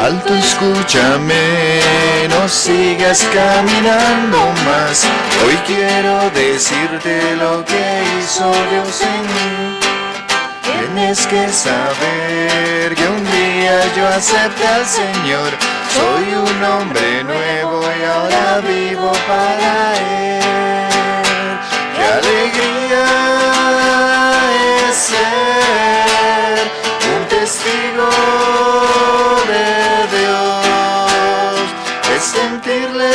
Alto, escúchame, no sigas caminando más. Hoy quiero decirte lo que hizo Dios en mí. Tienes que saber que un día yo acepté al Señor. Soy un hombre nuevo y ahora vivo para Él. ¡Qué alegría es ser un testigo de Dios! Es sentirle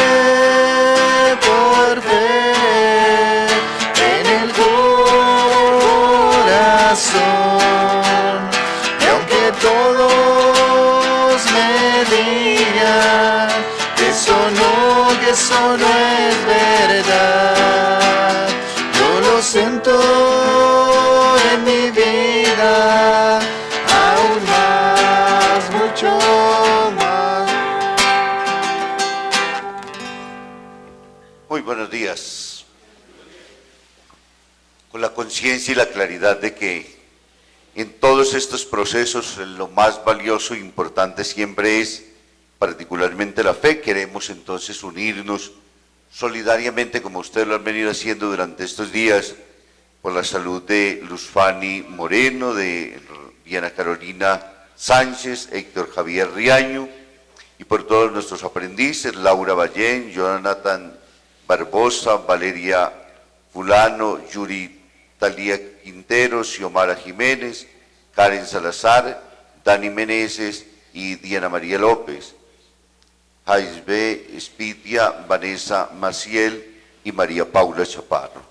por fe en el corazón. Y aunque todos me digan que eso no es verdad, yo lo siento en mi vida, aún más, mucho más. Muy buenos días. Con la conciencia y la claridad de que en todos estos procesos lo más valioso e importante siempre es particularmente la fe, queremos entonces unirnos solidariamente, como ustedes lo han venido haciendo durante estos días, por la salud de Luz Fanny Moreno, de Diana Carolina Sánchez, Héctor Javier Riaño, y por todos nuestros aprendices, Laura Ballén, Jonathan Barbosa, Valeria Fulano, Yuri Talía Quinteros, Xiomara Jiménez, Karen Salazar, Dani Meneses y Diana María López, Jaisbe Espitia, Vanessa Maciel y María Paula Chaparro.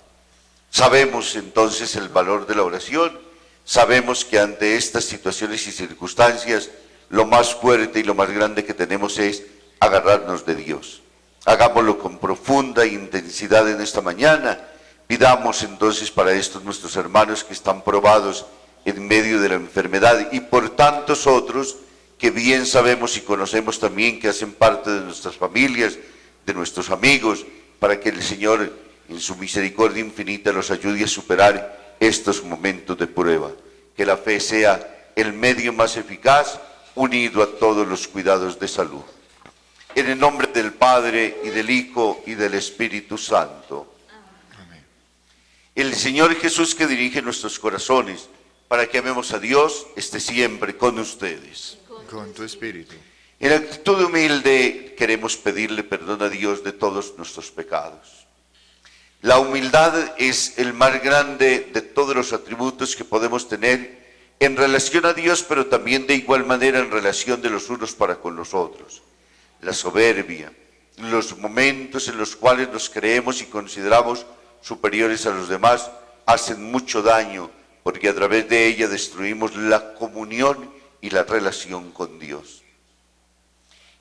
Sabemos entonces el valor de la oración, sabemos que ante estas situaciones y circunstancias lo más fuerte y lo más grande que tenemos es agarrarnos de Dios. Hagámoslo con profunda intensidad en esta mañana. Pidamos entonces para estos nuestros hermanos que están probados en medio de la enfermedad y por tantos otros que bien sabemos y conocemos también que hacen parte de nuestras familias, de nuestros amigos, para que el Señor en su misericordia infinita los ayude a superar estos momentos de prueba. Que la fe sea el medio más eficaz unido a todos los cuidados de salud. En el nombre del Padre y del Hijo y del Espíritu Santo. Amén. El Señor Jesús que dirige nuestros corazones para que amemos a Dios esté siempre con ustedes. Con tu espíritu. En actitud humilde queremos pedirle perdón a Dios de todos nuestros pecados. La humildad es el más grande de todos los atributos que podemos tener en relación a Dios, pero también de igual manera en relación de los unos para con los otros. La soberbia, los momentos en los cuales nos creemos y consideramos superiores a los demás, hacen mucho daño porque a través de ella destruimos la comunión y la relación con Dios.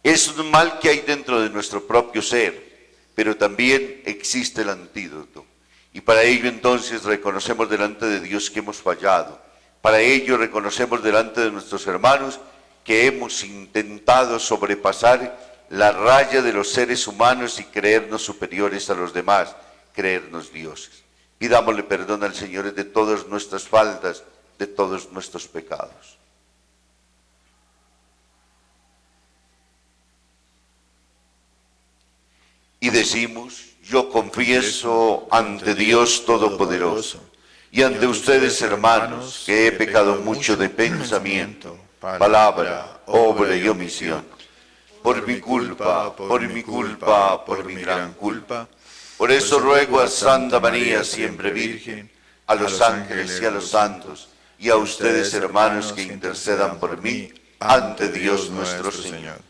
Es un mal que hay dentro de nuestro propio ser, pero también existe el antídoto. Y para ello entonces reconocemos delante de Dios que hemos fallado. Para ello reconocemos delante de nuestros hermanos que hemos intentado sobrepasar la raya de los seres humanos y creernos superiores a los demás, creernos dioses. Pidámosle perdón al Señor de todas nuestras faltas, de todos nuestros pecados. Y decimos, yo confieso ante Dios Todopoderoso y ante ustedes, hermanos, que he pecado mucho de pensamiento, palabra, obra y omisión. Por mi culpa, por mi gran culpa. Por eso ruego a Santa María, siempre Virgen, a los ángeles y a los santos, y a ustedes, hermanos, que intercedan por mí ante Dios nuestro Señor.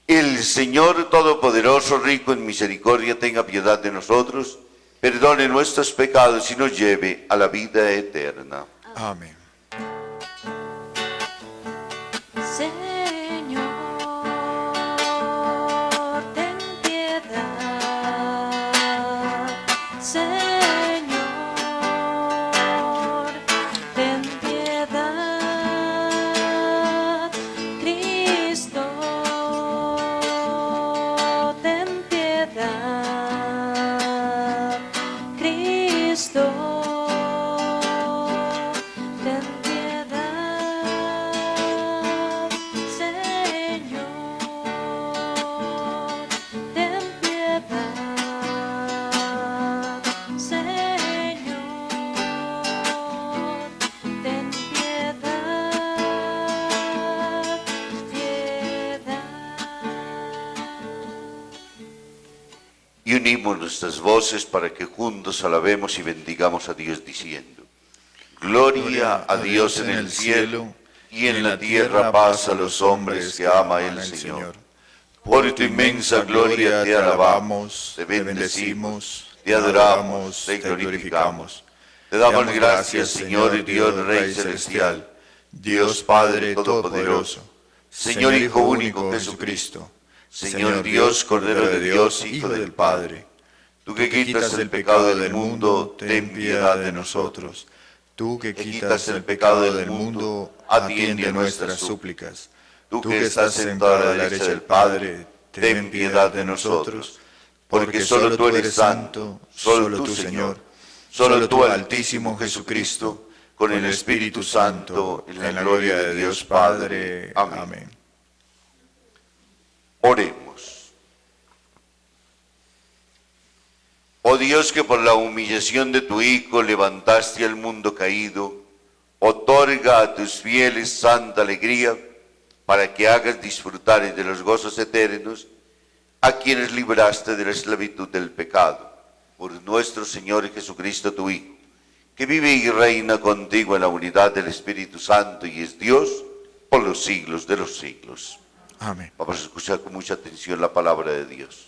El Señor Todopoderoso, rico en misericordia, tenga piedad de nosotros, perdone nuestros pecados y nos lleve a la vida eterna. Amén. Cristo, ten y unimos nuestras voces para que juntos alabemos y bendigamos a Dios diciendo: Gloria a Dios en el cielo y en la tierra paz a los hombres que ama el Señor. Por tu inmensa gloria te alabamos, te bendecimos, te adoramos, te glorificamos. Te damos gracias, Señor Dios Rey Celestial, Dios Padre Todopoderoso, Señor Hijo único Jesucristo, Señor Dios, Cordero de Dios, Hijo del Padre. Tú que quitas el pecado del mundo, ten piedad de nosotros. Tú que quitas el pecado del mundo, atiende nuestras súplicas. Tú que estás sentado a la derecha del Padre, ten piedad de nosotros, porque solo tú eres santo, solo tú, Señor, solo tú, Altísimo Jesucristo, con el Espíritu Santo, en la gloria de Dios Padre. Amén. Oremos. Oh Dios, que por la humillación de tu Hijo levantaste al mundo caído, otorga a tus fieles santa alegría, para que hagas disfrutar de los gozos eternos a quienes libraste de la esclavitud del pecado, por nuestro Señor Jesucristo, tu Hijo, que vive y reina contigo en la unidad del Espíritu Santo y es Dios por los siglos de los siglos. Amén. Vamos a escuchar con mucha atención la palabra de Dios.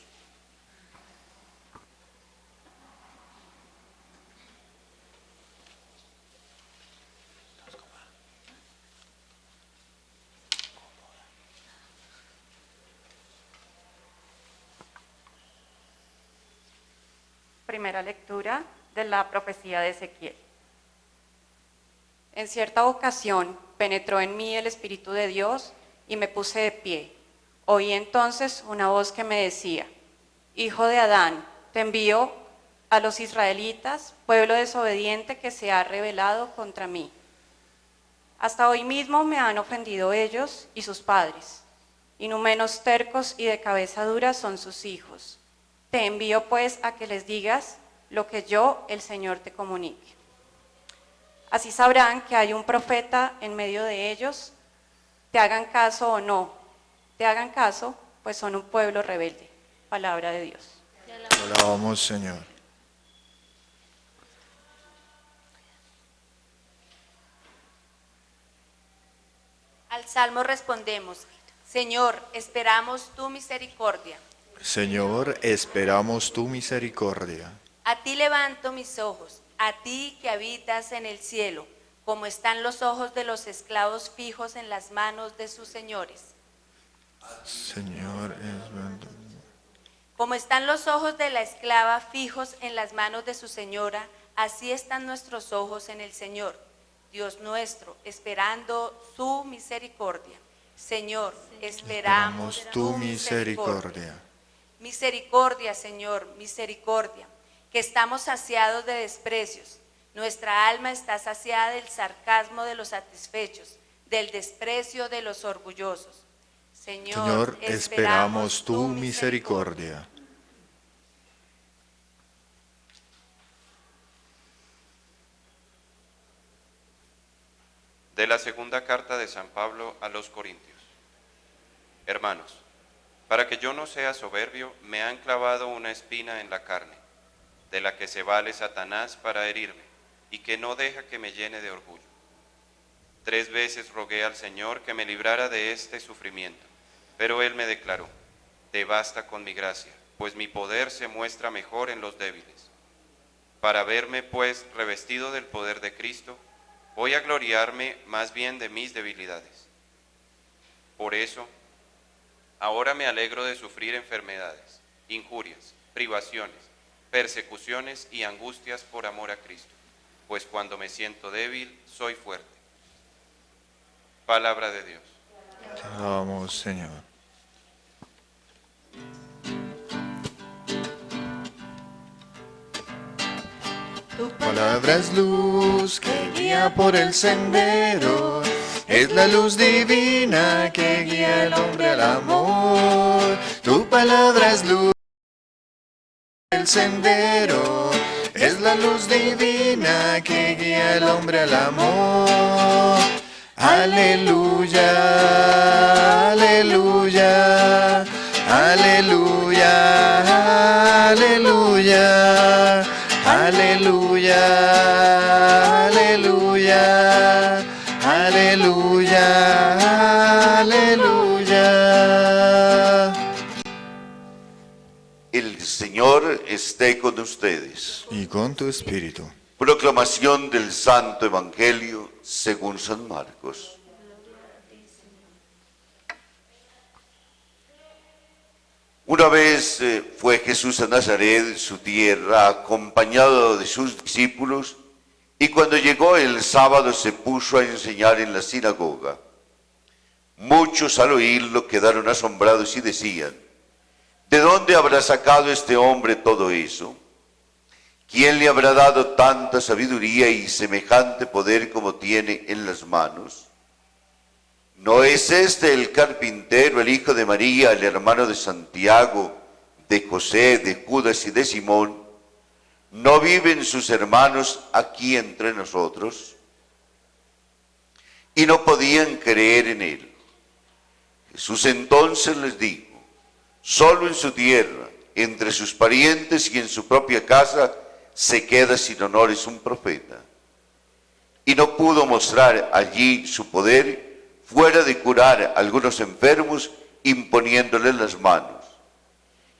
Primera lectura de la profecía de Ezequiel. En cierta ocasión penetró en mí el Espíritu de Dios y me puse de pie. Oí entonces una voz que me decía: Hijo de Adán, te envío a los israelitas, pueblo desobediente que se ha rebelado contra mí. Hasta hoy mismo me han ofendido ellos y sus padres. Inhumanos, tercos y de cabeza dura son sus hijos. Te envío pues a que les digas lo que yo, el Señor, te comunique. Así sabrán que hay un profeta en medio de ellos, te hagan caso o no. Te hagan caso, pues son un pueblo rebelde. Palabra de Dios. Te alabamos, Señor. Al salmo respondemos: Señor, esperamos tu misericordia. Señor, esperamos tu misericordia. A ti levanto mis ojos, a ti que habitas en el cielo, como están los ojos de los esclavos fijos en las manos de sus señores. Señor, Como están los ojos de la esclava fijos en las manos de su señora, así están nuestros ojos en el Señor, Dios nuestro, esperando su misericordia. Señor, esperamos tu misericordia. Misericordia, Señor, misericordia, que estamos saciados de desprecios. Nuestra alma está saciada del sarcasmo de los satisfechos, del desprecio de los orgullosos. Señor, esperamos tu misericordia. De la segunda carta de San Pablo a los Corintios. Hermanos, para que yo no sea soberbio, me han clavado una espina en la carne, de la que se vale Satanás para herirme, y que no deja que me llene de orgullo. 3 veces rogué al Señor que me librara de este sufrimiento, pero Él me declaró: te basta con mi gracia, pues mi poder se muestra mejor en los débiles. Para verme, pues, revestido del poder de Cristo, voy a gloriarme más bien de mis debilidades. Por eso, ahora me alegro de sufrir enfermedades, injurias, privaciones, persecuciones y angustias por amor a Cristo, pues cuando me siento débil, soy fuerte. Palabra de Dios. Te alabamos, Señor. Tu palabra es luz que guía por el sendero, es la luz divina que guía al hombre al amor. Tu palabra es luz el sendero, es la luz divina que guía al hombre al amor. Aleluya, aleluya, aleluya, aleluya. Señor esté con ustedes. Y con tu espíritu. Proclamación del Santo Evangelio según San Marcos. Una vez fue Jesús a Nazaret, su tierra, acompañado de sus discípulos, y cuando llegó el sábado se puso a enseñar en la sinagoga. Muchos al oírlo quedaron asombrados y decían: ¿de dónde habrá sacado este hombre todo eso? ¿Quién le habrá dado tanta sabiduría y semejante poder como tiene en las manos? ¿No es este el carpintero, el hijo de María, el hermano de Santiago, de José, de Judas y de Simón? ¿No viven sus hermanos aquí entre nosotros? Y no podían creer en él. Jesús entonces les dijo: solo en su tierra, entre sus parientes y en su propia casa, se queda sin honores un profeta. Y no pudo mostrar allí su poder fuera de curar a algunos enfermos imponiéndoles las manos.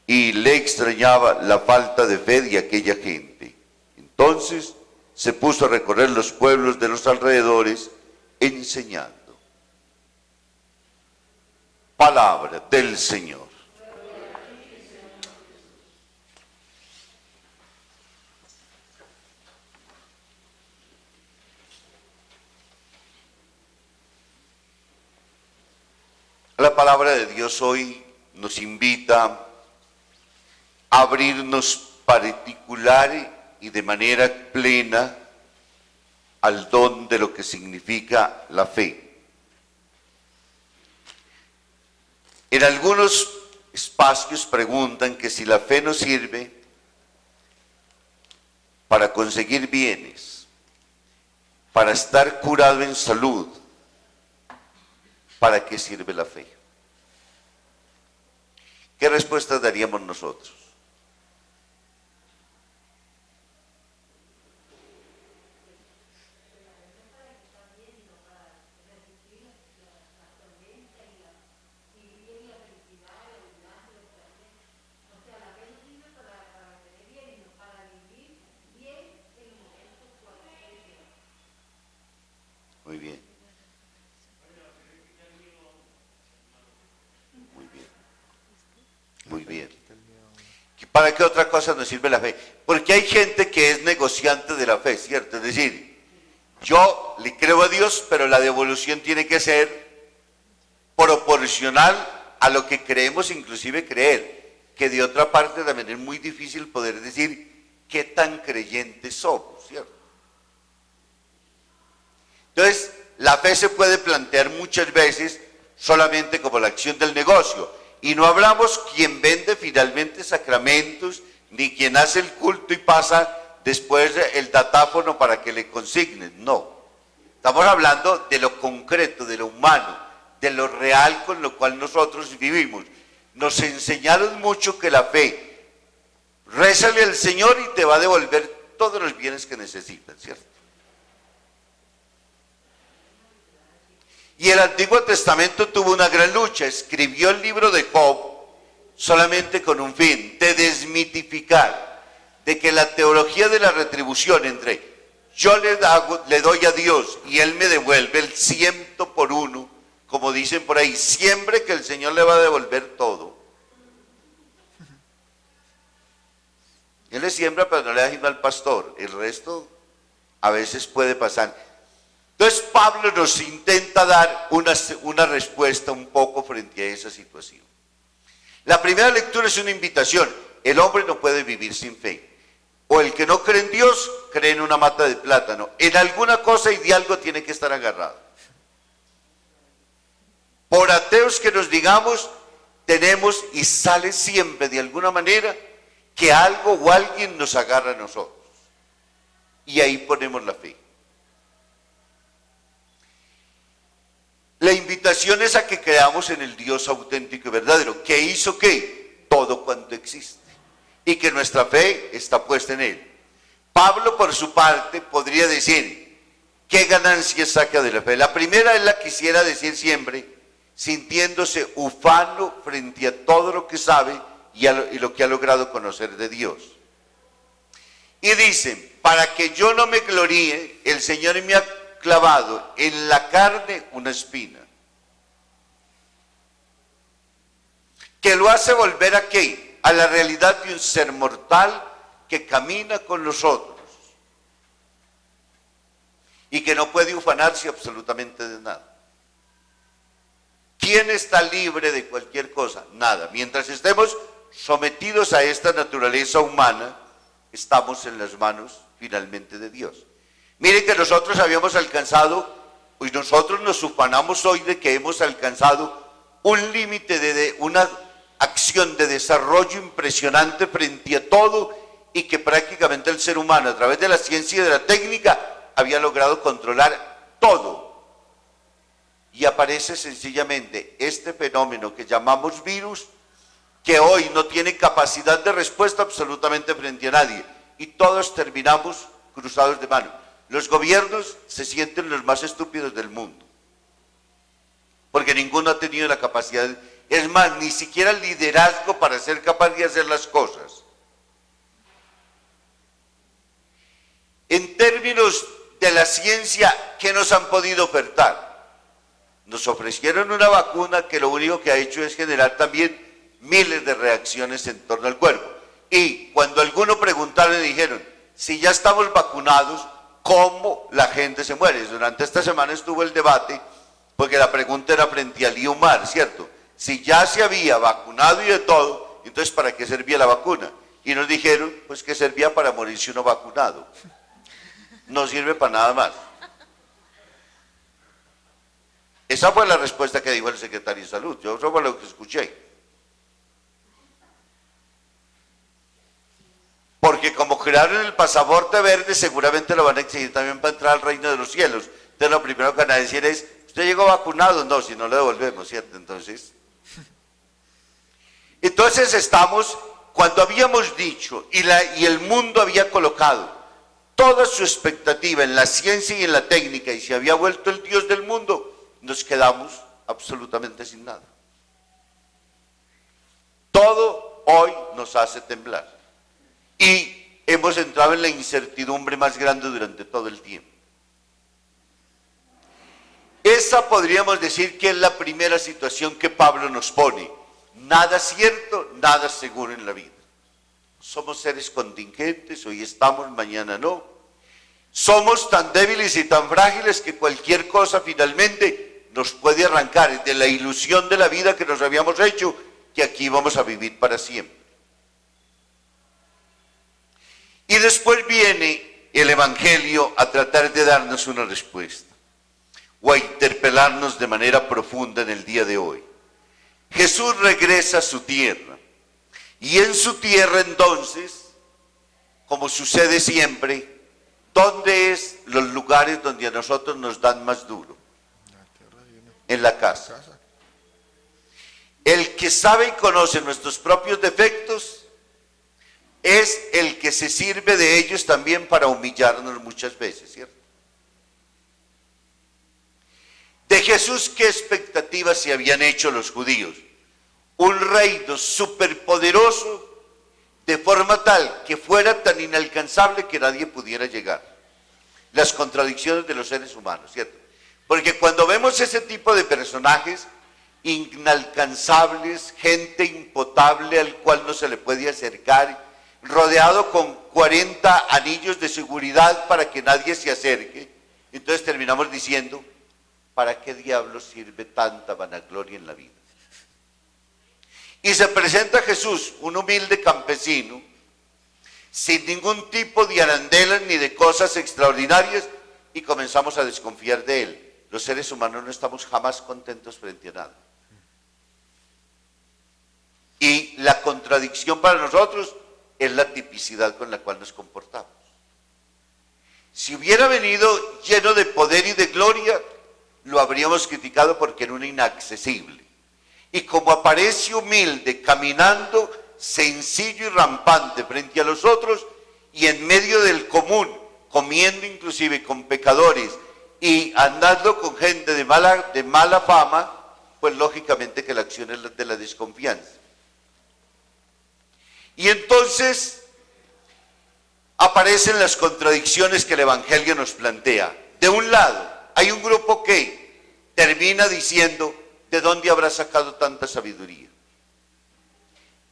Y le extrañaba la falta de fe de aquella gente. Entonces se puso a recorrer los pueblos de los alrededores enseñando. Palabra del Señor. La palabra de Dios hoy nos invita a abrirnos particular y de manera plena al don de lo que significa la fe. En algunos espacios preguntan que si la fe nos sirve para conseguir bienes, para estar curado en salud, ¿para qué sirve la fe? ¿Qué respuesta daríamos nosotros? Muy bien. Muy bien. ¿Para qué otra cosa nos sirve la fe? Porque hay gente que es negociante de la fe, ¿cierto? Es decir, yo le creo a Dios, pero la devolución tiene que ser proporcional a lo que creemos, inclusive creer. Que de otra parte también es muy difícil poder decir qué tan creyentes somos, ¿cierto? Entonces, la fe se puede plantear muchas veces solamente como la acción del negocio. Y no hablamos quien vende finalmente sacramentos, ni quien hace el culto y pasa después el datáfono para que le consignen. No. Estamos hablando de lo concreto, de lo humano, de lo real con lo cual nosotros vivimos. Nos enseñaron mucho que la fe, rézale al Señor y te va a devolver todos los bienes que necesitas, ¿cierto? Y el Antiguo Testamento tuvo una gran lucha. Escribió el libro de Job solamente con un fin: de desmitificar, de que la teología de la retribución entre yo le doy a Dios y Él me devuelve el 100 por 1, como dicen por ahí, siempre que el Señor le va a devolver todo. Él le siembra, pero no le da al pastor. El resto a veces puede pasar. Entonces Pablo nos intenta dar una respuesta un poco frente a esa situación. La primera lectura es una invitación. El hombre no puede vivir sin fe. O el que no cree en Dios, cree en una mata de plátano. En alguna cosa y de algo tiene que estar agarrado. Por ateos que nos digamos, tenemos y sale siempre de alguna manera que algo o alguien nos agarra a nosotros. Y ahí ponemos la fe. La invitación es a que creamos en el Dios auténtico y verdadero, que hizo ¿qué? Todo cuanto existe, y que nuestra fe está puesta en Él. Pablo, por su parte, podría decir, ¿qué ganancia saca de la fe? La primera es la que quisiera decir siempre, sintiéndose ufano frente a todo lo que sabe y lo que ha logrado conocer de Dios. Y dicen, para que yo no me gloríe, el Señor me ha clavado en la carne una espina, que lo hace volver ¿a qué? A la realidad de un ser mortal que camina con nosotros y que no puede ufanarse absolutamente de nada. ¿Quién está libre de cualquier cosa? Nada. Mientras estemos sometidos a esta naturaleza humana, estamos en las manos finalmente de Dios. Miren que nosotros habíamos alcanzado, y nosotros nos ufanamos hoy de que hemos alcanzado un límite de una acción de desarrollo impresionante frente a todo, y que prácticamente el ser humano a través de la ciencia y de la técnica había logrado controlar todo. Y aparece sencillamente este fenómeno que llamamos virus, que hoy no tiene capacidad de respuesta absolutamente frente a nadie, y todos terminamos cruzados de mano. Los gobiernos se sienten los más estúpidos del mundo, porque ninguno ha tenido la capacidad, es más, ni siquiera el liderazgo para ser capaz de hacer las cosas. En términos de la ciencia, ¿qué nos han podido ofertar? Nos ofrecieron una vacuna que lo único que ha hecho es generar también miles de reacciones en torno al cuerpo. Y cuando alguno preguntaron y dijeron, si ya estamos vacunados, ¿cómo la gente se muere? Durante esta semana estuvo el debate, porque la pregunta era frente al IUMAR, ¿cierto? Si ya se había vacunado y de todo, entonces ¿para qué servía la vacuna? Y nos dijeron, pues que servía para morirse uno vacunado. No sirve para nada más. Esa fue la respuesta que dijo el secretario de Salud. Yo eso fue lo que escuché. Porque como crearon el pasaporte verde, seguramente lo van a exigir también para entrar al reino de los cielos. Entonces lo primero que van a decir es, ¿usted llegó vacunado? No, si no lo devolvemos, ¿cierto? Entonces estamos, cuando habíamos dicho y el mundo había colocado toda su expectativa en la ciencia y en la técnica y se había vuelto el Dios del mundo, nos quedamos absolutamente sin nada. Todo hoy nos hace temblar y hemos entrado en la incertidumbre más grande durante todo el tiempo. Esa podríamos decir que es la primera situación que Pablo nos pone. Nada cierto, nada seguro en la vida. Somos seres contingentes, hoy estamos, mañana no. Somos tan débiles y tan frágiles que cualquier cosa finalmente nos puede arrancar de la ilusión de la vida que nos habíamos hecho, que aquí vamos a vivir para siempre. Y después viene el Evangelio a tratar de darnos una respuesta, o a interpelarnos de manera profunda en el día de hoy. Jesús regresa a su tierra, y en su tierra entonces, como sucede siempre, ¿dónde es los lugares donde a nosotros nos dan más duro? En la casa. El que sabe y conoce nuestros propios defectos es el que se sirve de ellos también para humillarnos muchas veces, ¿cierto? De Jesús, ¿qué expectativas se habían hecho los judíos? Un reino superpoderoso, de forma tal que fuera tan inalcanzable que nadie pudiera llegar. Las contradicciones de los seres humanos, ¿cierto? Porque cuando vemos ese tipo de personajes inalcanzables, gente impotable al cual no se le puede acercar, rodeado con 40 anillos de seguridad para que nadie se acerque, entonces terminamos diciendo, ¿para qué diablos sirve tanta vanagloria en la vida? Y se presenta Jesús, un humilde campesino, sin ningún tipo de arandelas ni de cosas extraordinarias, y comenzamos a desconfiar de él. Los seres humanos no estamos jamás contentos frente a nada. Y la contradicción para nosotros es la tipicidad con la cual nos comportamos. Si hubiera venido lleno de poder y de gloria, lo habríamos criticado porque era un inaccesible. Y como aparece humilde, caminando, sencillo y rampante frente a los otros, y en medio del común, comiendo inclusive con pecadores, y andando con gente de mala fama, pues lógicamente que la acción es de la desconfianza. Y entonces aparecen las contradicciones que el Evangelio nos plantea. De un lado, hay un grupo que termina diciendo, ¿de dónde habrá sacado tanta sabiduría?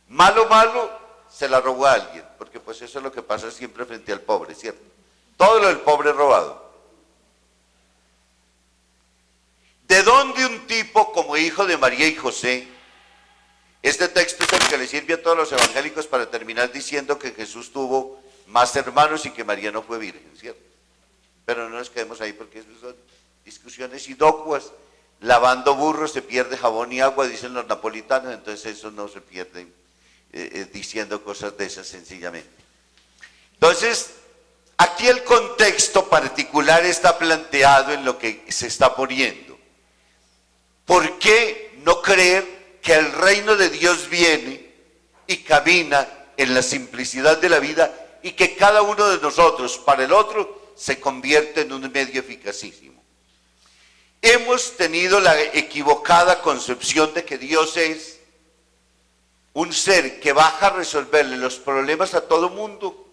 Malo, se la robó a alguien, porque pues eso es lo que pasa siempre frente al pobre, ¿cierto? Todo lo del pobre es robado. ¿De dónde un tipo como hijo de María y José? Este texto es el que le sirve a todos los evangélicos para terminar diciendo que Jesús tuvo más hermanos y que María no fue virgen, ¿cierto? Pero no nos quedemos ahí porque eso son discusiones inocuas. Lavando burros se pierde jabón y agua, dicen los napolitanos, entonces eso no se pierde diciendo cosas de esas sencillamente. Entonces, aquí el contexto particular está planteado en lo que se está poniendo. ¿Por qué no creer que el reino de Dios viene y camina en la simplicidad de la vida y que cada uno de nosotros para el otro se convierte en un medio eficacísimo? Hemos tenido la equivocada concepción de que Dios es un ser que baja a resolverle los problemas a todo mundo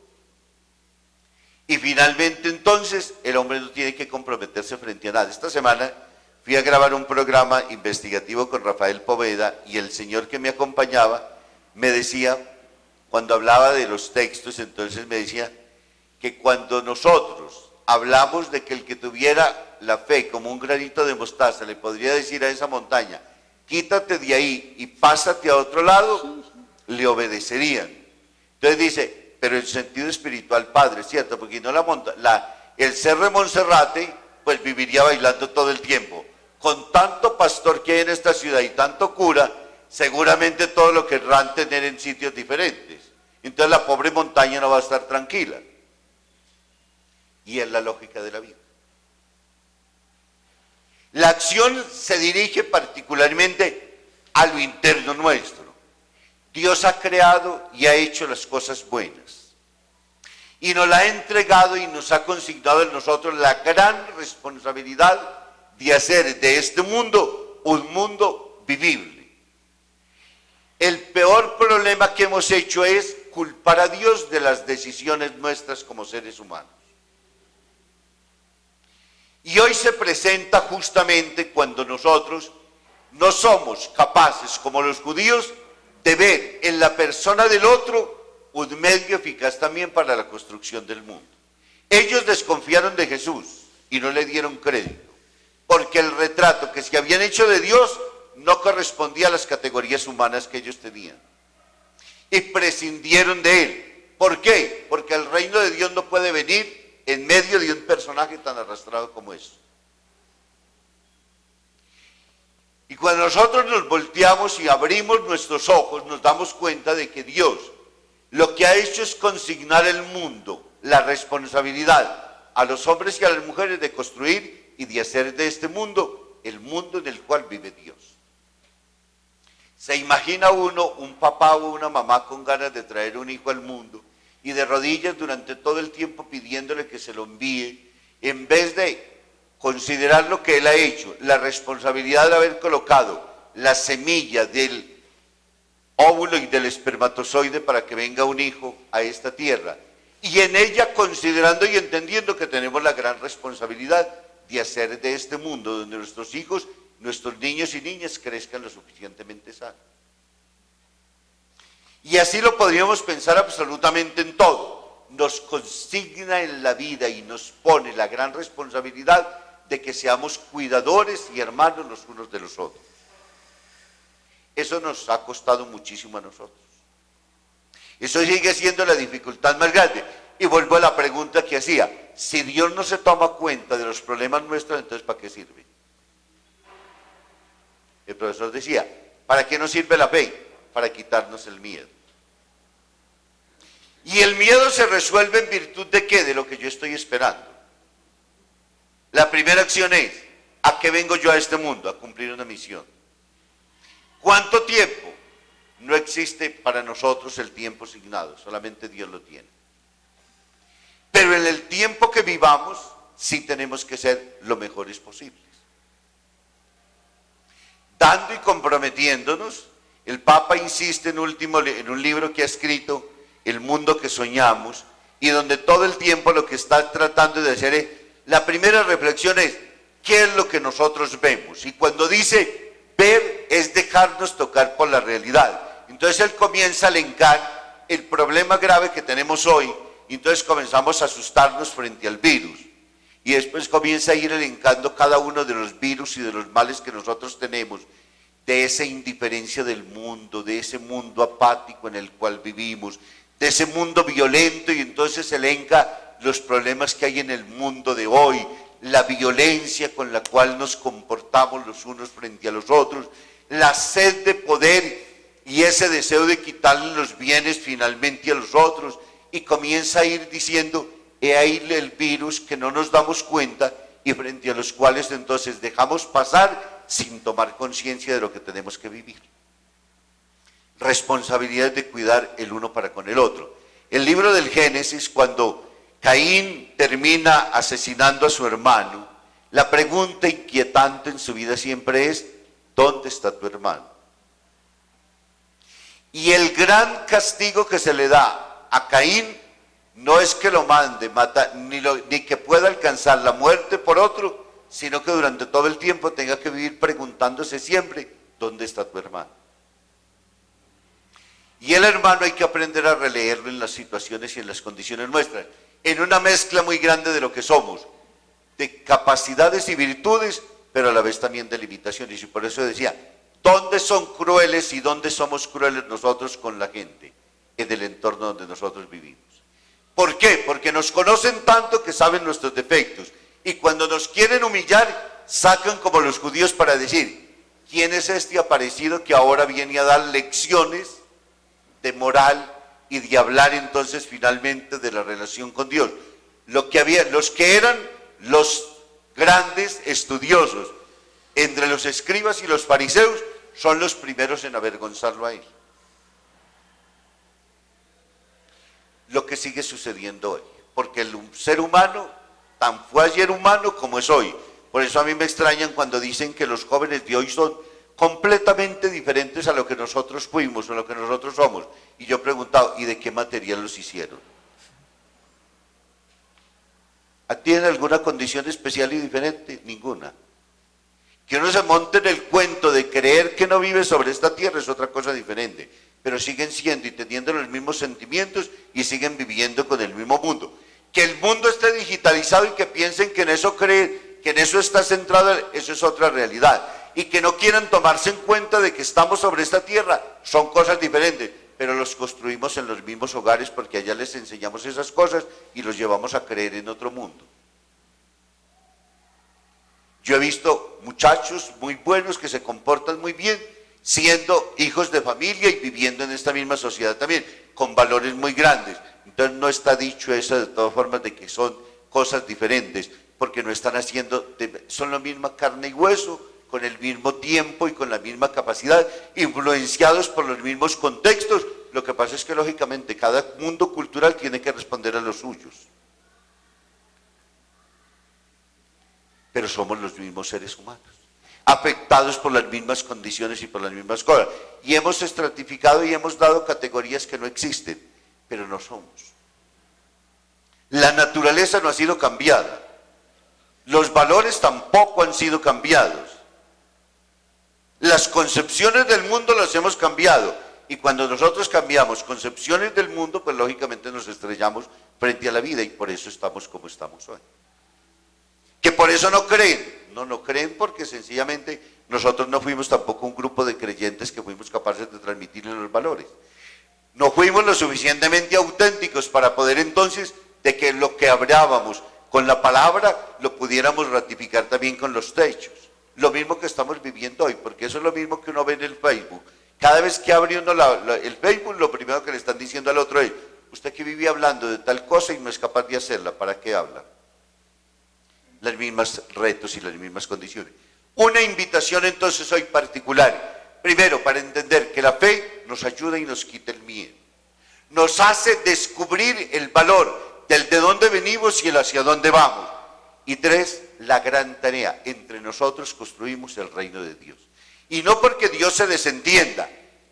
y finalmente entonces el hombre no tiene que comprometerse frente a nada. Esta semana fui a grabar un programa investigativo con Rafael Poveda y el señor que me acompañaba me decía, cuando hablaba de los textos, entonces me decía que cuando nosotros hablamos de que el que tuviera la fe como un granito de mostaza le podría decir a esa montaña, quítate de ahí y pásate a otro lado, le obedecerían. Entonces dice, pero en sentido espiritual, padre, ¿cierto? Porque no el ser de Monserrate, pues viviría bailando todo el tiempo. Con tanto pastor que hay en esta ciudad y tanto cura, seguramente todo lo querrán tener en sitios diferentes. Entonces la pobre montaña no va a estar tranquila. Y es la lógica de la vida. La acción se dirige particularmente a lo interno nuestro. Dios ha creado y ha hecho las cosas buenas. Y nos la ha entregado y nos ha consignado en nosotros la gran responsabilidad de hacer de este mundo un mundo vivible. El peor problema que hemos hecho es culpar a Dios de las decisiones nuestras como seres humanos. Y hoy se presenta justamente cuando nosotros no somos capaces, como los judíos, de ver en la persona del otro un medio eficaz también para la construcción del mundo. Ellos desconfiaron de Jesús y no le dieron crédito, porque el retrato que se habían hecho de Dios no correspondía a las categorías humanas que ellos tenían. Y prescindieron de él. ¿Por qué? Porque el reino de Dios no puede venir en medio de un personaje tan arrastrado como eso. Y cuando nosotros nos volteamos y abrimos nuestros ojos, nos damos cuenta de que Dios lo que ha hecho es consignar el mundo, la responsabilidad a los hombres y a las mujeres de construir y de hacer de este mundo el mundo en el cual vive Dios. ¿Se imagina uno un papá o una mamá con ganas de traer un hijo al mundo y de rodillas durante todo el tiempo pidiéndole que se lo envíe, en vez de considerar lo que él ha hecho, la responsabilidad de haber colocado la semilla del óvulo y del espermatozoide para que venga un hijo a esta tierra, y en ella considerando y entendiendo que tenemos la gran responsabilidad de hacer de este mundo donde nuestros hijos, nuestros niños y niñas crezcan lo suficientemente sanos. Y así lo podríamos pensar absolutamente en todo. Nos consigna en la vida y nos pone la gran responsabilidad de que seamos cuidadores y hermanos los unos de los otros. Eso nos ha costado muchísimo a nosotros. Eso sigue siendo la dificultad más grande. Y vuelvo a la pregunta que hacía. Si Dios no se toma cuenta de los problemas nuestros, entonces ¿para qué sirve? El profesor decía, ¿para qué nos sirve la fe? Para quitarnos el miedo. Y el miedo se resuelve en virtud de ¿qué? De lo que yo estoy esperando. La primera acción es, ¿a qué vengo yo a este mundo? A cumplir una misión. ¿Cuánto tiempo? No existe para nosotros el tiempo asignado, solamente Dios lo tiene. Pero en el tiempo que vivamos, sí tenemos que ser lo mejores posibles. Dando y comprometiéndonos El Papa insiste en un libro que ha escrito, El mundo que soñamos, y donde todo el tiempo lo que está tratando de hacer es, la primera reflexión es, ¿qué es lo que nosotros vemos? Y cuando dice ver es dejarnos tocar por la realidad. Entonces él comienza a elencar el problema grave que tenemos hoy, y entonces comenzamos a asustarnos frente al virus. Y después comienza a ir elencando cada uno de los virus y de los males que nosotros tenemos, de esa indiferencia del mundo, de ese mundo apático en el cual vivimos, de ese mundo violento, y entonces elenca los problemas que hay en el mundo de hoy, la violencia con la cual nos comportamos los unos frente a los otros, la sed de poder y ese deseo de quitarle los bienes finalmente a los otros, y comienza a ir diciendo, he ahí el virus que no nos damos cuenta y frente a los cuales entonces dejamos pasar sin tomar conciencia de lo que tenemos que vivir. Responsabilidad de cuidar el uno para con el otro. El libro del Génesis, cuando Caín termina asesinando a su hermano, la pregunta inquietante en su vida siempre es, ¿dónde está tu hermano? Y el gran castigo que se le da a Caín no es que lo mande, mata, ni que pueda alcanzar la muerte por otro, sino que durante todo el tiempo tenga que vivir preguntándose siempre, ¿dónde está tu hermano? Y el hermano hay que aprender a releerlo en las situaciones y en las condiciones nuestras, en una mezcla muy grande de lo que somos, de capacidades y virtudes, pero a la vez también de limitaciones. Y por eso decía, ¿dónde son crueles y dónde somos crueles nosotros con la gente? En el entorno donde nosotros vivimos. ¿Por qué? Porque nos conocen tanto que saben nuestros defectos. Y cuando nos quieren humillar, sacan como los judíos para decir, ¿quién es este aparecido que ahora viene a dar lecciones de moral y de hablar entonces finalmente de la relación con Dios? Los que eran los grandes estudiosos, entre los escribas y los fariseos, son los primeros en avergonzarlo a él. Lo que sigue sucediendo hoy, porque el ser humano tan fue ayer humano como es hoy. Por eso a mí me extrañan cuando dicen que los jóvenes de hoy son completamente diferentes a lo que nosotros fuimos, o a lo que nosotros somos. Y yo he preguntado, ¿y de qué material los hicieron? ¿Tienen alguna condición especial y diferente? Ninguna. Que uno se monte en el cuento de creer que no vive sobre esta tierra es otra cosa diferente, pero siguen siendo y teniendo los mismos sentimientos y siguen viviendo con el mismo mundo. Que el mundo esté digitalizado y que piensen que en eso creen, que en eso está centrado, eso es otra realidad. Y que no quieran tomarse en cuenta de que estamos sobre esta tierra, son cosas diferentes, pero los construimos en los mismos hogares porque allá les enseñamos esas cosas y los llevamos a creer en otro mundo. Yo he visto muchachos muy buenos que se comportan muy bien, siendo hijos de familia y viviendo en esta misma sociedad también, con valores muy grandes. Entonces no está dicho eso de todas formas de que son cosas diferentes, porque no están haciendo, son la misma carne y hueso, con el mismo tiempo y con la misma capacidad, influenciados por los mismos contextos. Lo que pasa es que lógicamente cada mundo cultural tiene que responder a los suyos. Pero somos los mismos seres humanos, afectados por las mismas condiciones y por las mismas cosas. Y hemos estratificado y hemos dado categorías que no existen, pero no somos. La naturaleza no ha sido cambiada. Los valores tampoco han sido cambiados. Las concepciones del mundo las hemos cambiado. Y cuando nosotros cambiamos concepciones del mundo, pues lógicamente nos estrellamos frente a la vida y por eso estamos como estamos hoy. Que por eso no creen. No creen porque sencillamente nosotros no fuimos tampoco un grupo de creyentes que fuimos capaces de transmitirles los valores. No fuimos lo suficientemente auténticos para poder entonces de que lo que hablábamos con la palabra lo pudiéramos ratificar también con los hechos. Lo mismo que estamos viviendo hoy, porque eso es lo mismo que uno ve en el Facebook. Cada vez que abre uno el Facebook, lo primero que le están diciendo al otro es, usted que vive hablando de tal cosa y no es capaz de hacerla, ¿para qué habla? Las mismas retos y las mismas condiciones. Una invitación entonces hoy particular, primero para entender que la fe nos ayuda y nos quita el miedo. Nos hace descubrir el valor del de dónde venimos y el hacia dónde vamos. Y tres, la gran tarea, entre nosotros construimos el reino de Dios. Y no porque Dios se desentienda,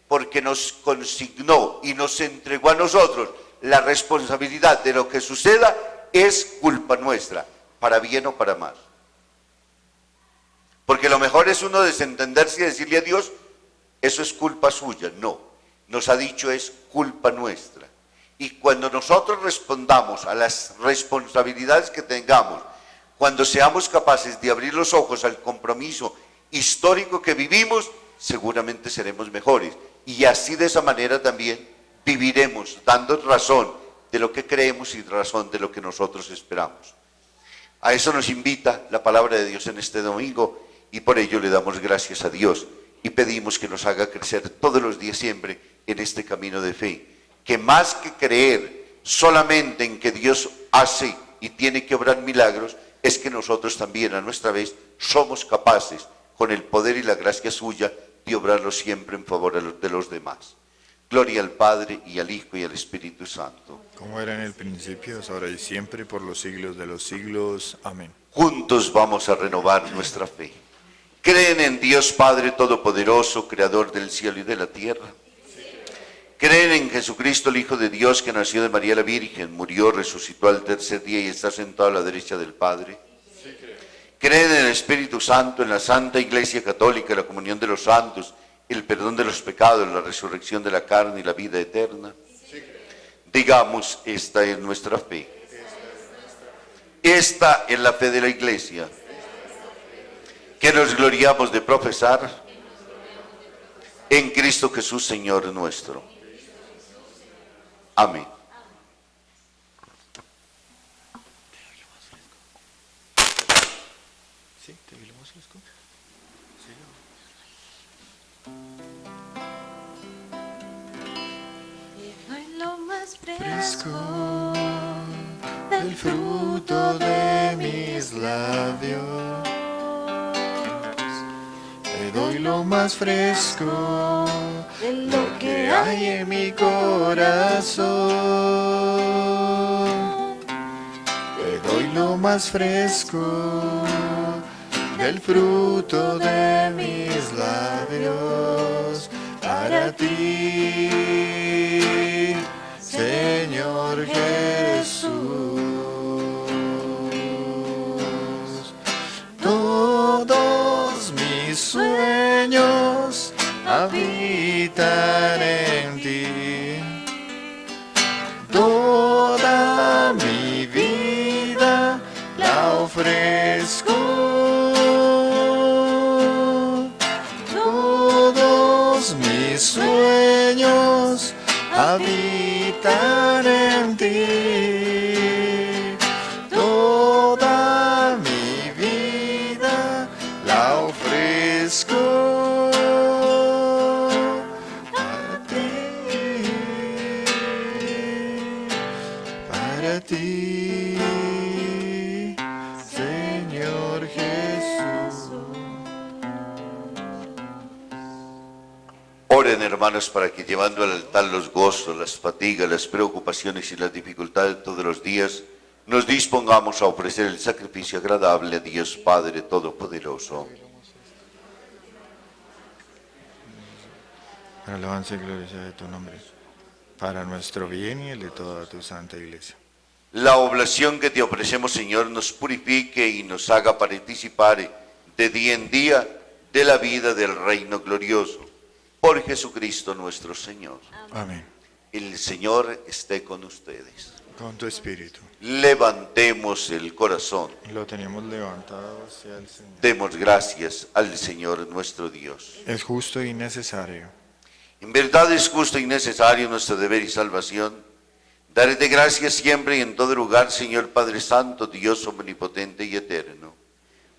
porque nos consignó y nos entregó a nosotros la responsabilidad de lo que suceda, es culpa nuestra, para bien o para mal. Porque lo mejor es uno desentenderse y decirle a Dios, eso es culpa suya. No, nos ha dicho es culpa nuestra. Y cuando nosotros respondamos a las responsabilidades que tengamos, cuando seamos capaces de abrir los ojos al compromiso histórico que vivimos, seguramente seremos mejores. Y así de esa manera también viviremos, dando razón de lo que creemos y razón de lo que nosotros esperamos. A eso nos invita la palabra de Dios en este domingo y por ello le damos gracias a Dios y pedimos que nos haga crecer todos los días siempre en este camino de fe. Que más que creer solamente en que Dios hace y tiene que obrar milagros, es que nosotros también a nuestra vez somos capaces, con el poder y la gracia suya, de obrarlo siempre en favor de los demás. Gloria al Padre, y al Hijo, y al Espíritu Santo. Como era en el principio, es ahora y siempre, por los siglos de los siglos. Amén. Juntos vamos a renovar nuestra fe. ¿Creen en Dios Padre Todopoderoso, Creador del cielo y de la tierra? ¿Creen en Jesucristo, el Hijo de Dios, que nació de María la Virgen, murió, resucitó al tercer día y está sentado a la derecha del Padre? ¿Creen en el Espíritu Santo, en la Santa Iglesia Católica, la comunión de los santos, el perdón de los pecados, la resurrección de la carne y la vida eterna? Digamos, esta es nuestra fe. Esta es la fe de la Iglesia, que nos gloriamos de profesar en Cristo Jesús, Señor nuestro. Amén. ¿Sí? ¿Te vi lo más fresco? Doy lo más Fresco del fruto de mis labios. Te doy lo más fresco de lo que hay en mi corazón. Te doy lo más fresco del fruto de mis labios para ti, Señor Jesús. Todos mis sueños habitan en ti. Toda mi vida la ofrezco. Todos mis sueños habitan en ti. Toda mi vida la ofrezco para ti, Señor Jesús. Oren, hermanos, para que llevando al altar los gozos, las fatigas, las preocupaciones y las dificultades de todos los días, nos dispongamos a ofrecer el sacrificio agradable a Dios Padre Todopoderoso. Para alabanza y gloria de tu nombre, para nuestro bien y el de toda tu santa iglesia. La oblación que te ofrecemos, Señor, nos purifique y nos haga participar de día en día de la vida del reino glorioso. Por Jesucristo nuestro Señor. Amén. El Señor esté con ustedes. Con tu espíritu. Levantemos el corazón. Lo tenemos levantado hacia el Señor. Demos gracias al Señor nuestro Dios. Es justo y necesario. En verdad es justo y necesario nuestro deber y salvación. Darte gracias siempre y en todo lugar, Señor Padre Santo, Dios omnipotente y eterno.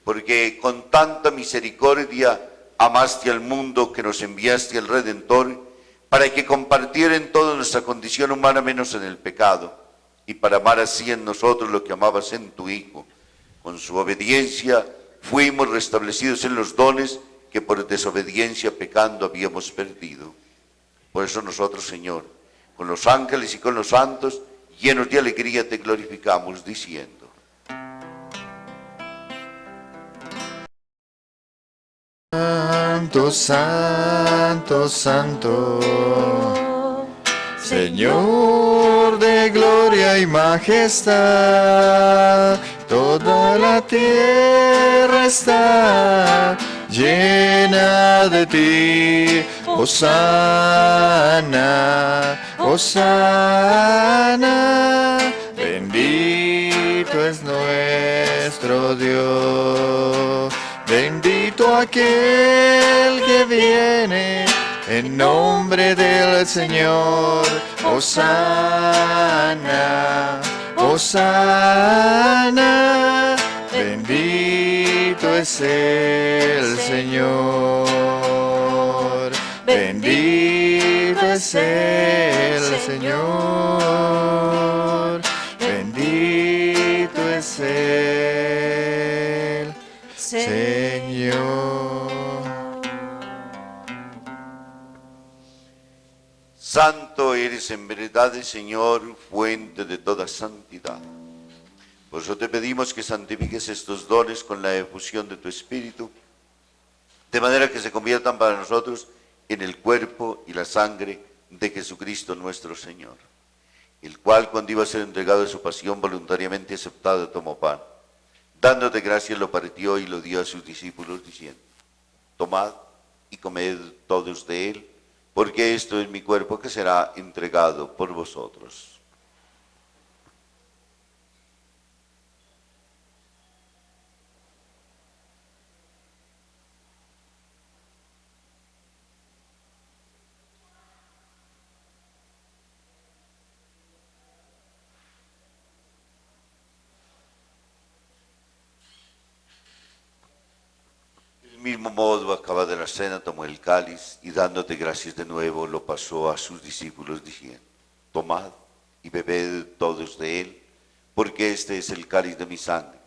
Porque con tanta misericordia amaste al mundo que nos enviaste al Redentor, para que compartiera en toda nuestra condición humana menos en el pecado, y para amar así en nosotros lo que amabas en tu Hijo. Con su obediencia fuimos restablecidos en los dones que por desobediencia pecando habíamos perdido. Por eso nosotros, Señor, con los ángeles y con los santos, llenos de alegría te glorificamos, diciendo: Amén. Santo, santo, santo, Señor de gloria y majestad, toda la tierra está llena de ti. Hosana, Hosana, bendito es nuestro Dios. Bendito aquel que viene en nombre del Señor. Hosana, Hosana, bendito es el Señor. Bendito es el Señor. Bendito es el Señor. Santo eres en verdad, Señor, fuente de toda santidad. Por eso te pedimos que santifiques estos dones con la efusión de tu Espíritu, de manera que se conviertan para nosotros en el cuerpo y la sangre de Jesucristo nuestro Señor, el cual, cuando iba a ser entregado a su pasión, voluntariamente aceptado, tomó pan. Dándote gracias, lo partió y lo dio a sus discípulos, diciendo: tomad y comed todos de él, porque esto es mi cuerpo que será entregado por vosotros. Del mismo modo, acabada la cena, tomó el cáliz y, dándote gracias de nuevo, lo pasó a sus discípulos, diciendo: tomad y bebed todos de él, porque este es el cáliz de mi sangre,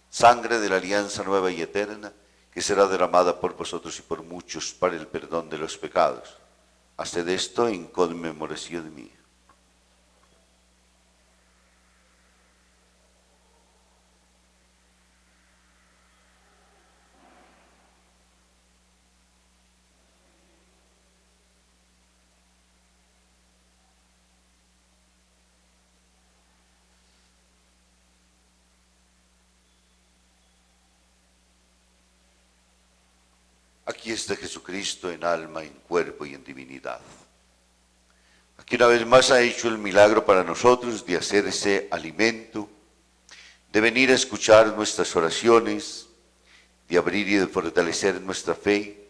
sangre de la alianza nueva y eterna, que será derramada por vosotros y por muchos para el perdón de los pecados. Haced esto en conmemoración mía. Aquí está Jesucristo en alma, en cuerpo y en divinidad. Aquí una vez más ha hecho el milagro para nosotros de hacer ese alimento, de venir a escuchar nuestras oraciones, de abrir y de fortalecer nuestra fe,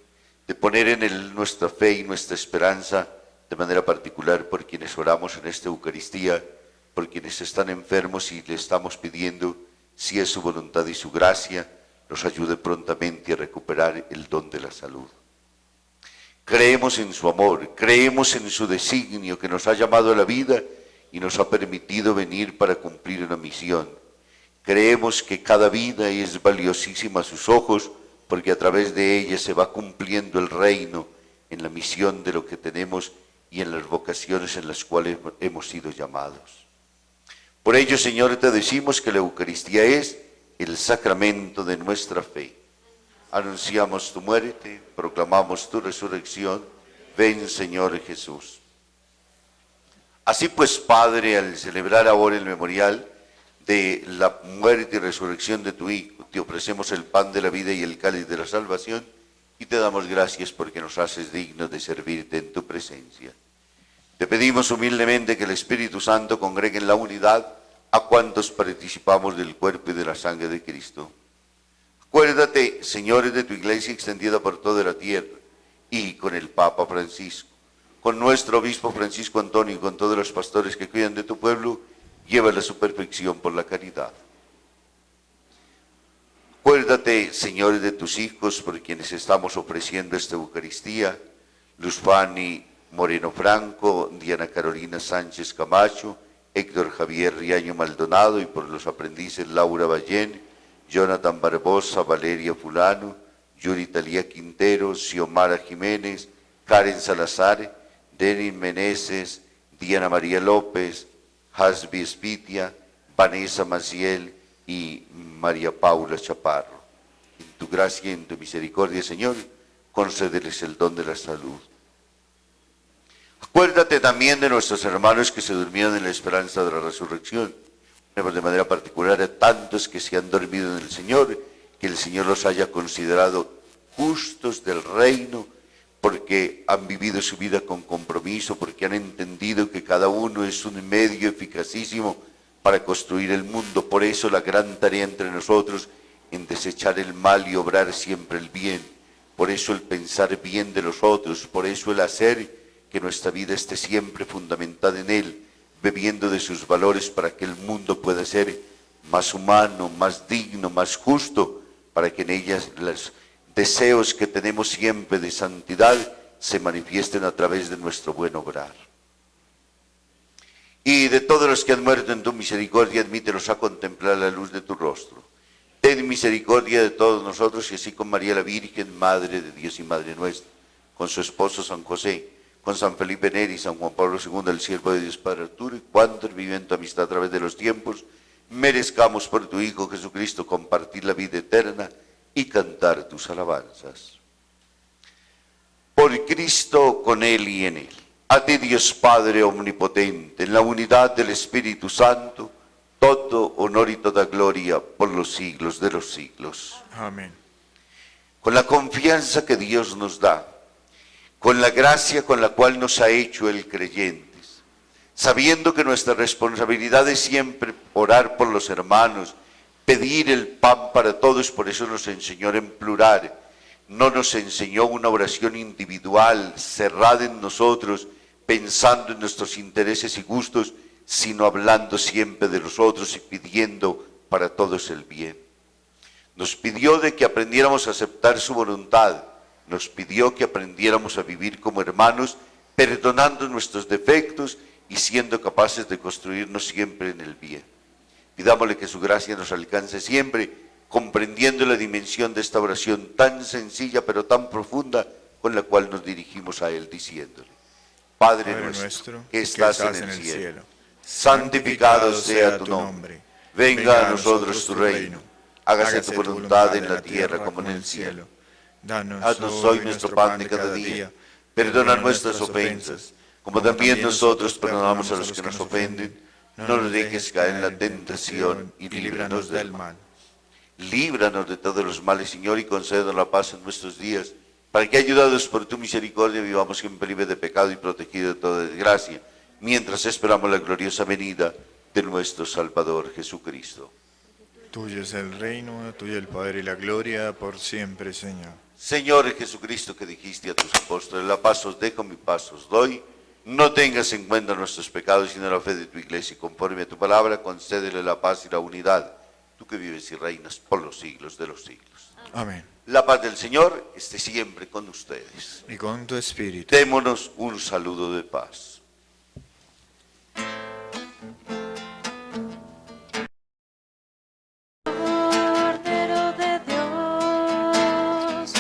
de poner en él nuestra fe y nuestra esperanza, de manera particular por quienes oramos en esta Eucaristía, por quienes están enfermos y le estamos pidiendo, si es su voluntad y su gracia, nos ayude prontamente a recuperar el don de la salud. Creemos en su amor, creemos en su designio que nos ha llamado a la vida y nos ha permitido venir para cumplir una misión. Creemos que cada vida es valiosísima a sus ojos, porque a través de ella se va cumpliendo el reino en la misión de lo que tenemos y en las vocaciones en las cuales hemos sido llamados. Por ello, Señor, te decimos que la Eucaristía es el sacramento de nuestra fe. Anunciamos tu muerte, proclamamos tu resurrección. Ven, Señor Jesús. Así pues, Padre, al celebrar ahora el memorial de la muerte y resurrección de tu Hijo, te ofrecemos el pan de la vida y el cáliz de la salvación, y te damos gracias porque nos haces dignos de servirte en tu presencia. Te pedimos humildemente que el Espíritu Santo congregue en la unidad a cuantos participamos del cuerpo y de la sangre de Cristo. Acuérdate, señores, de tu iglesia extendida por toda la tierra, y con el Papa Francisco, con nuestro obispo Francisco Antonio y con todos los pastores que cuidan de tu pueblo, llévala a su perfección por la caridad. Acuérdate, señores, de tus hijos por quienes estamos ofreciendo esta Eucaristía: Luz Fanny Moreno Franco, Diana Carolina Sánchez Camacho, Héctor Javier Riaño Maldonado, y por los aprendices Laura Ballén, Jonathan Barbosa, Valeria Fulano, Yuri Talía Quintero, Xiomara Jiménez, Karen Salazar, Denis Meneses, Diana María López, Hasbi Espitia, Vanessa Maciel y María Paula Chaparro. En tu gracia y en tu misericordia, Señor, concédeles el don de la salud. Acuérdate también de nuestros hermanos que se durmieron en la esperanza de la resurrección. De manera particular a tantos que se han dormido en el Señor, que el Señor los haya considerado justos del reino, porque han vivido su vida con compromiso, porque han entendido que cada uno es un medio eficacísimo para construir el mundo. Por eso la gran tarea entre nosotros en desechar el mal y obrar siempre el bien. Por eso el pensar bien de los otros, por eso el hacer que nuestra vida esté siempre fundamentada en Él, bebiendo de sus valores para que el mundo pueda ser más humano, más digno, más justo, para que en ellas los deseos que tenemos siempre de santidad se manifiesten a través de nuestro buen obrar. Y de todos los que han muerto en tu misericordia, admítelos a contemplar la luz de tu rostro. Ten misericordia de todos nosotros, y así con María la Virgen, Madre de Dios y Madre nuestra, con su esposo San José, con San Felipe Neri, San Juan Pablo II, el siervo de Dios Padre Arturo, y cuantos viven tu amistad a través de los tiempos, merezcamos por tu Hijo Jesucristo compartir la vida eterna y cantar tus alabanzas. Por Cristo, con Él y en Él. A ti, Dios Padre omnipotente, en la unidad del Espíritu Santo, todo honor y toda gloria por los siglos de los siglos. Amén. Con la confianza que Dios nos da, con la gracia con la cual nos ha hecho el creyentes, sabiendo que nuestra responsabilidad es siempre orar por los hermanos, pedir el pan para todos, por eso nos enseñó en plural, no nos enseñó una oración individual, cerrada en nosotros, pensando en nuestros intereses y gustos, sino hablando siempre de los otros y pidiendo para todos el bien. Nos pidió de que aprendiéramos a aceptar su voluntad, nos pidió que aprendiéramos a vivir como hermanos, perdonando nuestros defectos y siendo capaces de construirnos siempre en el bien. Pidámosle que su gracia nos alcance siempre, comprendiendo la dimensión de esta oración tan sencilla pero tan profunda con la cual nos dirigimos a Él diciéndole: Padre nuestro, que estás en el cielo, santificado sea tu nombre, venga a nosotros tu reino, hágase tu voluntad en la tierra como en el cielo. Danos hoy nuestro pan de cada día, perdona nuestras ofensas, como también nosotros perdonamos a los que nos ofenden. No nos dejes caer en la tentación y líbranos del mal. Líbranos de todos los males, Señor, y concédenos la paz en nuestros días, para que, ayudados por tu misericordia, vivamos siempre libres de pecado y protegidos de toda desgracia, mientras esperamos la gloriosa venida de nuestro Salvador Jesucristo. Tuyo es el reino, tuyo el poder y la gloria por siempre, Señor. Señor Jesucristo, que dijiste a tus apóstoles: la paz os dejo, mi paz os doy. No tengas en cuenta nuestros pecados, sino la fe de tu iglesia, y conforme a tu palabra, concédele la paz y la unidad, tú que vives y reinas por los siglos de los siglos. Amén. La paz del Señor esté siempre con ustedes. Y con tu espíritu. Démonos un saludo de paz. Cordero de Dios,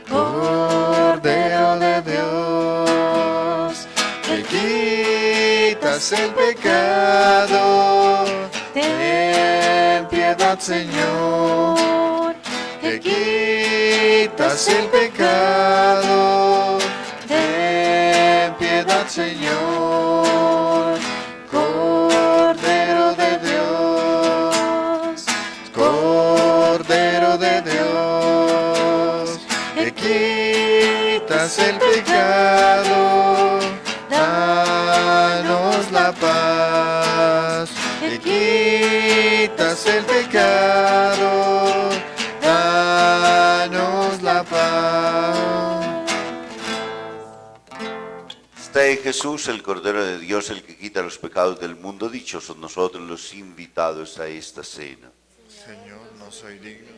Cordero de Dios, que quitas el pecado, ten piedad, Señor, que quitas el pecado, ten piedad, Señor. Cordero de Dios, Cordero de Dios, que quitas el pecado, danos la paz. Que quitas el pecado, danos la paz. Está en Jesús, el Cordero de Dios, el que quita los pecados del mundo. Dichosos nosotros los invitados a esta cena. Señor, no soy digno.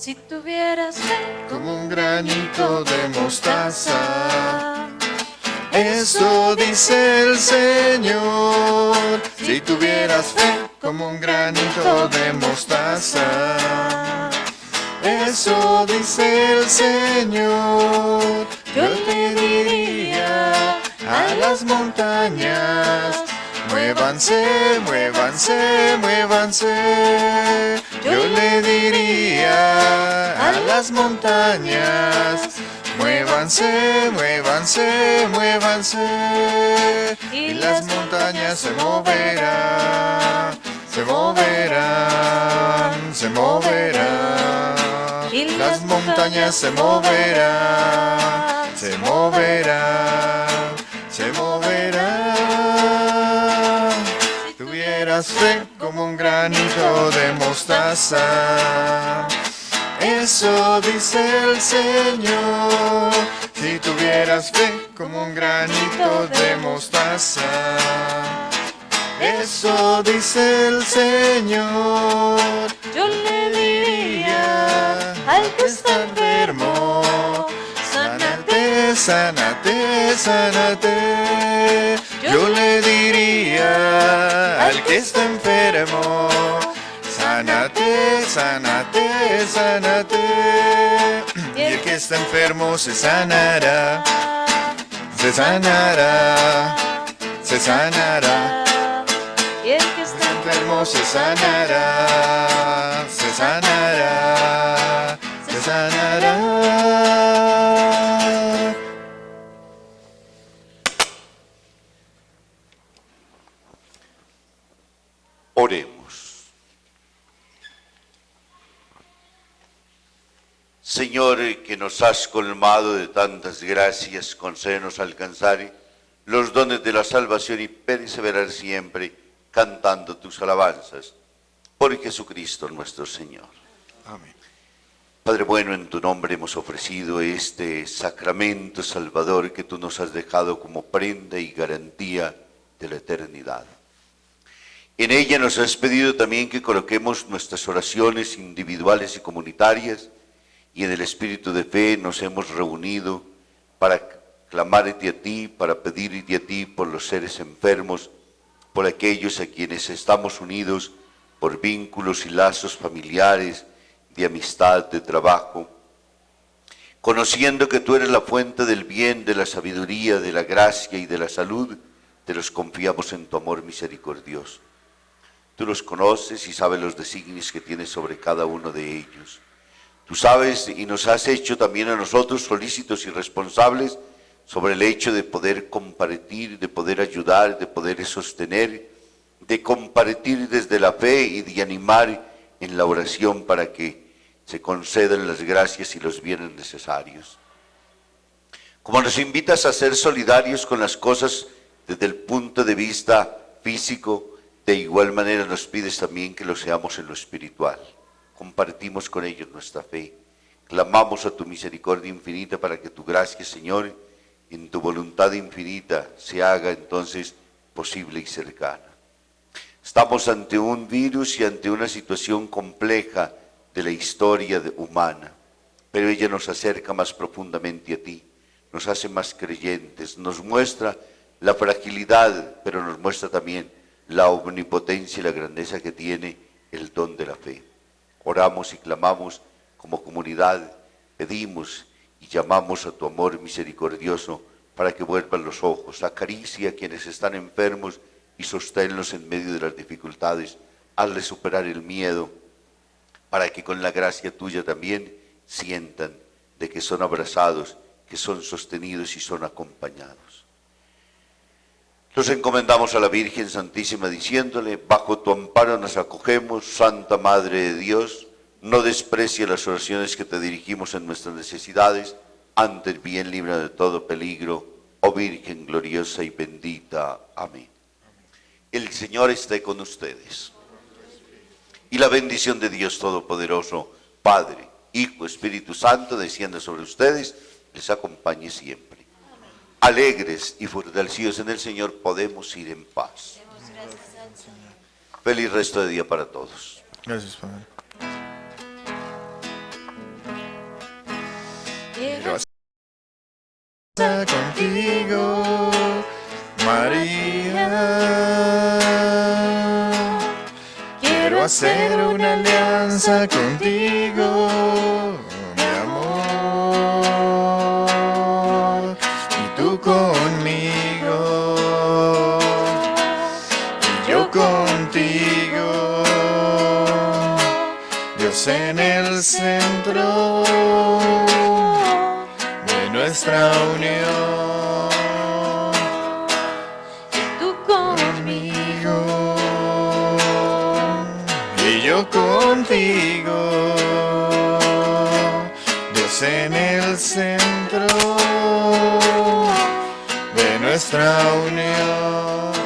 Si tuvieras fe como un granito de mostaza. Eso dice el Señor. Si tuvieras fe como un granito de mostaza. Eso dice el Señor. Yo te diría a las montañas, muévanse, muévanse, muévanse. Yo le diría a las montañas, muévanse, muévanse, muévanse. Y las montañas se moverán, se moverán, se moverán. Y Las montañas se moverán, se moverán, se moverán. Si tuvieras fe como un granito de mostaza. Eso dice el Señor. Si tuvieras fe como un granito de mostaza. Eso dice el Señor. yo le diría al que está enfermo, Sánate, sánate, sánate. Yo le diría al que está enfermo, sánate, sánate, sánate. Y el que está enfermo se sanará, se sanará, se sanará. y el que está Enfermo se sanará, se sanará, se sanará. Oremos. Señor, que nos has colmado de tantas gracias, concédenos alcanzar los dones de la salvación y perseverar siempre cantando tus alabanzas. Por Jesucristo nuestro Señor. Amén. Padre bueno, en tu nombre hemos ofrecido este sacramento salvador que tú nos has dejado como prenda y garantía de la eternidad. En ella nos has pedido también que coloquemos nuestras oraciones individuales y comunitarias, y en el espíritu de fe nos hemos reunido para clamarte a ti, para pedirte a ti por los seres enfermos, por aquellos a quienes estamos unidos por vínculos y lazos familiares, de amistad, de trabajo, conociendo que tú eres la fuente del bien, de la sabiduría, de la gracia y de la salud, te los confiamos en tu amor misericordioso. Tú los conoces y sabes los designios que tienes sobre cada uno de ellos. Tú sabes y nos has hecho también a nosotros solícitos y responsables sobre el hecho de poder compartir, de poder ayudar, de poder sostener, de compartir desde la fe y de animar en la oración para que se concedan las gracias y los bienes necesarios. Como nos invitas a ser solidarios con las cosas desde el punto de vista físico, de igual manera nos pides también que lo seamos en lo espiritual. Compartimos con ellos nuestra fe. Clamamos a tu misericordia infinita para que tu gracia, Señor, en tu voluntad infinita, se haga entonces posible y cercana. Estamos ante un virus y ante una situación compleja de la historia humana, pero ella nos acerca más profundamente a ti, nos hace más creyentes, nos muestra la fragilidad, pero nos muestra también la omnipotencia y la grandeza que tiene el don de la fe. Oramos y clamamos como comunidad, pedimos y llamamos a tu amor misericordioso para que vuelvan los ojos, acaricia a quienes están enfermos y sosténlos en medio de las dificultades, hazles superar el miedo, para que con la gracia tuya también sientan de que son abrazados, que son sostenidos y son acompañados. Nos encomendamos a la Virgen Santísima diciéndole, bajo tu amparo nos acogemos, Santa Madre de Dios, no desprecie las oraciones que te dirigimos en nuestras necesidades, antes bien libra de todo peligro, oh Virgen gloriosa y bendita. Amén. El Señor esté con ustedes. Y la bendición de Dios Todopoderoso, Padre, Hijo, Espíritu Santo, descienda sobre ustedes, les acompañe siempre. Alegres y fortalecidos en el Señor, podemos ir en paz. Feliz resto de día para todos. Gracias, Padre. quiero hacer contigo, María. Quiero hacer una alianza contigo, mi amor, y tú conmigo, y yo contigo, Dios en el centro de nuestra unión, Tú conmigo. y yo contigo, Dios en el centro de nuestra unión.